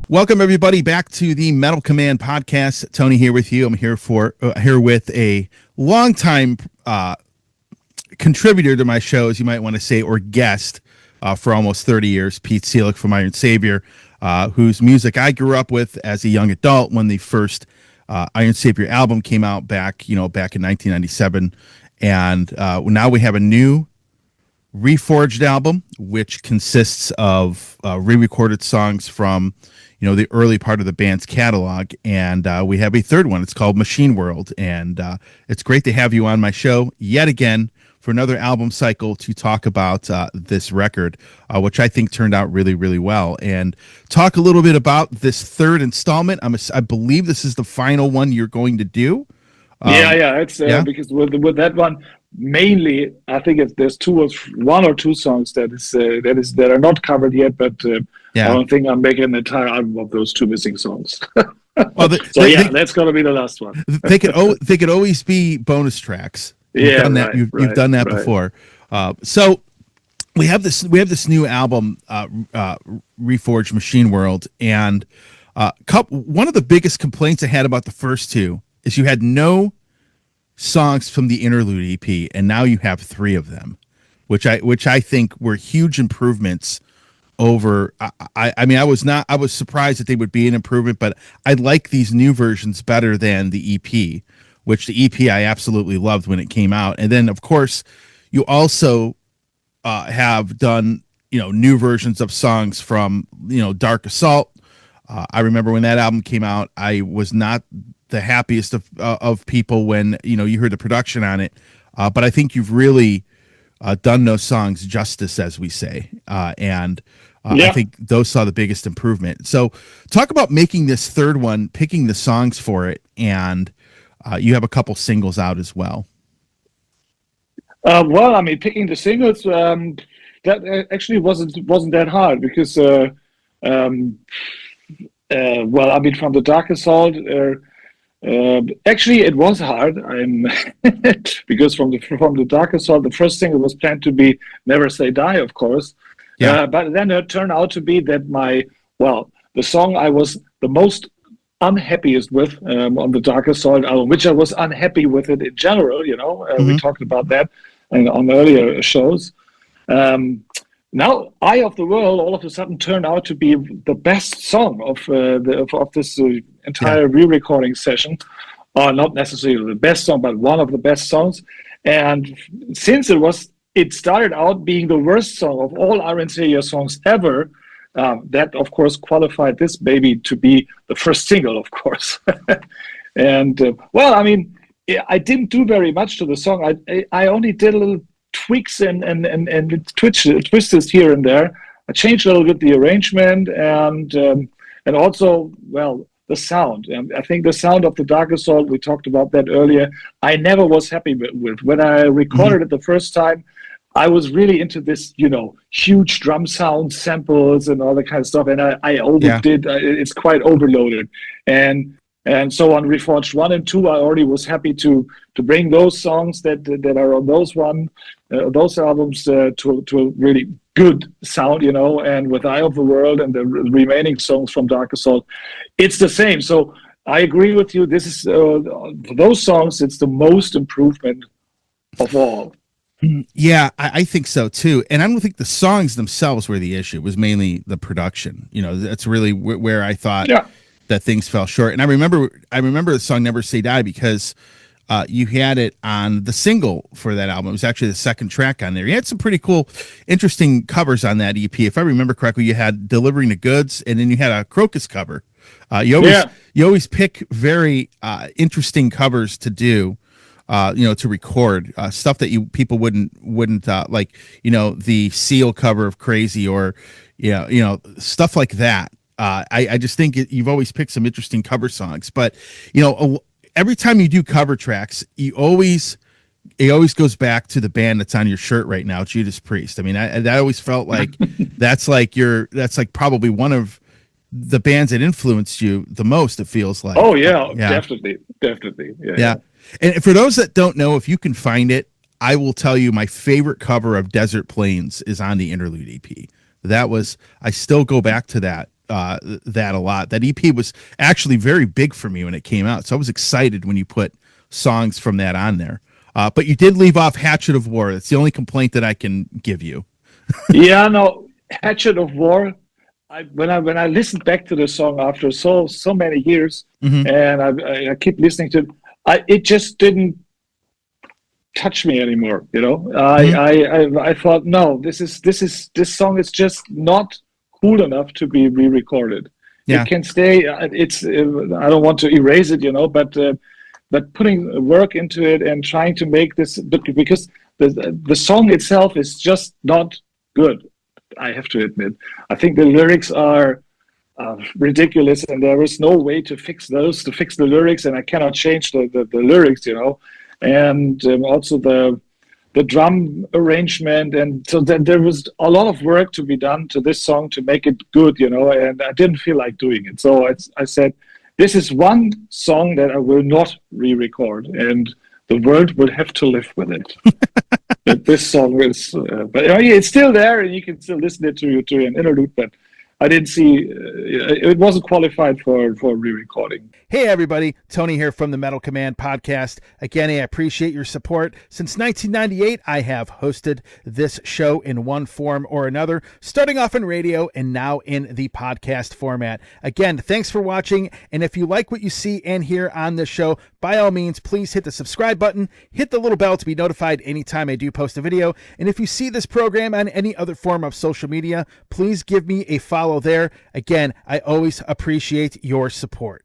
Welcome everybody back to the Metal Command podcast. Tony here with you. I'm here with a longtime contributor to my show, as you might want to say, or guest for almost 30 years, Piet Sielck from Iron Savior, whose music I grew up with as a young adult when the first Iron Savior album came out back in 1997, and now we have a new Reforged album, which consists of re-recorded songs from the early part of the band's catalog, and we have a third one. It's called Machine World, and it's great to have you on my show yet again for another album cycle to talk about this record, which I think turned out really, really well, and talk a little bit about this third installment. I believe this is the final one you're going to do. It's because with that one, mainly I think there's one or two songs that are not covered yet, but I don't think I'm making an entire album of those two missing songs. Well, that's gonna be the last one. They could always be bonus tracks. You've done that before. So we have this new album, Reforged Machine World, and one of the biggest complaints I had about the first two is you had no songs from the interlude EP, and now you have 3 of them, which I think were huge improvements over. I was surprised that they would be an improvement, but I like these new versions better than the EP, which the EP I absolutely loved when it came out. And then of course you also have done new versions of songs from Dark Assault. I remember when that album came out, I was not the happiest of people when you heard the production on it, but I think you've really done those songs justice, as we say, and I think those saw the biggest improvement. So talk about making this third one, picking the songs for it, and you have a couple singles out as well. Picking the singles, that actually wasn't that hard, because from the Dark Assault, actually it was hard. Because from the Dark Assault, the first single was planned to be Never Say Die, of course. But then it turned out to be that the song I was the most unhappiest with on the Dark Assault album, which I was unhappy with it in general. We talked about that on earlier shows. Now, Eye of the World all of a sudden turned out to be the best song of this entire re-recording session. Not necessarily the best song, but one of the best songs. And since it started out being the worst song of all Iron Savior songs ever, that of course qualified this baby to be the first single, of course. And I didn't do very much to the song. I only did a little tweaks and twists here and there. I changed a little bit the arrangement and also the sound. I think the sound of the Dark Assault, we talked about that earlier, I never was happy with. When I recorded it the first time, I was really into this, huge drum sound samples and all that kind of stuff, and I overdid. It's quite overloaded, and so on Reforged 1 and 2, I already was happy to bring those songs that are on those albums to a really good sound, and with Eye of the World and the remaining songs from Dark Assault, it's the same. So I agree with you. This is for those songs, it's the most improvement of all. Yeah, I think so too. And I don't think the songs themselves were the issue. It was mainly the production. That's really where I thought that things fell short. And I remember the song Never Say Die because you had it on the single for that album. It was actually the second track on there. You had some pretty cool, interesting covers on that EP. If I remember correctly, you had Delivering the Goods, and then you had a Crocus cover. You always pick very interesting covers to do. To record stuff that people wouldn't like, the Seal cover of Crazy or, stuff like that. I just think you've always picked some interesting cover songs, but every time you do cover tracks, it always goes back to the band that's on your shirt right now, Judas Priest. I mean, I always felt like that's like probably one of the bands that influenced you the most. It feels like. Oh yeah. Definitely. Yeah. And for those that don't know, if you can find it, I will tell you my favorite cover of Desert Plains is on the interlude EP. I still go back to that that a lot. That EP was actually very big for me when it came out, so I was excited when you put songs from that on there. But you did leave off Hatchet of War. That's the only complaint that I can give you. Yeah, no, Hatchet of War. When I listened back to the song after so many years, and I keep listening to it, it just didn't touch me anymore. You know, I thought, no, this song is just not cool enough to be re-recorded. Yeah. It can stay. It's I don't want to erase it, you know, but putting work into it and trying to make this, because the song itself is just not good. I have to admit. I think the lyrics are ridiculous, and there is no way to fix the lyrics, and I cannot change the lyrics, you know. And also the drum arrangement, and so there was a lot of work to be done to this song to make it good, you know, and I didn't feel like doing it. So I said, this is one song that I will not re-record, and the world will have to live with it. But this song is, but it's still there, and you can still listen to an interlude. But I didn't see it wasn't qualified for re-recording. Hey everybody, Tony here from the Metal Command podcast. Again, I appreciate your support. Since 1998, I have hosted this show in one form or another, starting off in radio and now in the podcast format. Again, thanks for watching, and if you like what you see and hear on this show, by all means, please hit the subscribe button, hit the little bell to be notified anytime I do post a video, and if you see this program on any other form of social media, please give me a follow there. Again, I always appreciate your support.